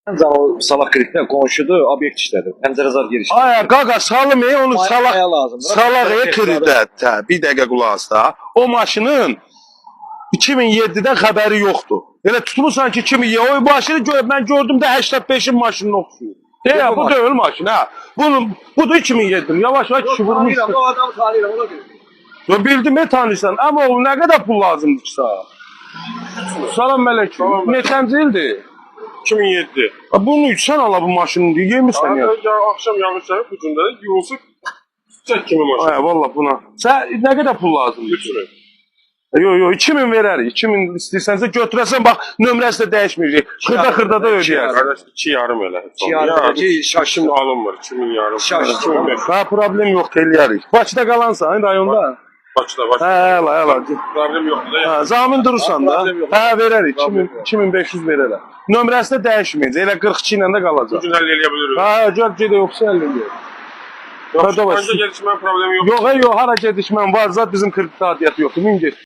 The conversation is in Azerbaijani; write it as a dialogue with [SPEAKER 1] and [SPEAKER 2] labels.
[SPEAKER 1] Ancaq o salaq kreditlə qonşudur, obyekt işlədir. Pəncərə giriş.
[SPEAKER 2] Ay qaqa salım onu salaq.
[SPEAKER 1] Maya lazımdır.
[SPEAKER 2] Salaq kredit. Bir dəqiqə qulaq as da. O maşının 2007-dən xəbəri yoxdur. Elə tutmusan ki 2007. O maşını mən gördüm də 85-in maşınına oxşuyur. Deyə bu deyil maşın ha. Bu da 2007. Yavaş-yavaş kişi vurmuşdur.
[SPEAKER 1] O adamı tanıyıram, ona görə.
[SPEAKER 2] Yo bildim tanıyırsan. Amma o nə qədər pul lazımdır ki sana? Salam mələküm. Neçənci ildir?
[SPEAKER 3] 2007.
[SPEAKER 2] Bunu içsən ala bu maşını deyə yemirsən ya.
[SPEAKER 3] Akşam yağmışlar bu gündə yolsa çək kimi maşın.
[SPEAKER 2] Ay valla buna. Sən nə qədər pul lazımdır?
[SPEAKER 3] 3 lira.
[SPEAKER 2] Yo 2000 verərik. 2000 istəsənsə götürəsən bax nömrəsi də dəyişməyəcək. Xırda da ödəyərsən.
[SPEAKER 3] Qardaş 2 yarım elə.
[SPEAKER 1] 2 yarım ki şaşım
[SPEAKER 3] Şimdi alınmır 2000 yarım.
[SPEAKER 1] Şaş.
[SPEAKER 3] 2005.
[SPEAKER 2] Ha problem yox eləyərik. Bakıda qalansan rayonda.
[SPEAKER 3] Bakıda.
[SPEAKER 2] Hə, əla.
[SPEAKER 3] Problem yoxdur da.
[SPEAKER 2] Ha, zamin durursan da.
[SPEAKER 3] Problem yox.
[SPEAKER 2] Hə, verərik. 2500 verərəm. Nömrəsi də dəyişməyəcək. Elə 42 ilə də qalacaq.
[SPEAKER 3] Bugün həll eləyə biliriz.
[SPEAKER 2] Ha, gəl gedə yoxsa həll eləyək.
[SPEAKER 3] Yoxsa gəlişmə problemi yox.
[SPEAKER 2] Yox, hara gedişmən var, zat bizim kredit adiyyatı yoxdur. Min get.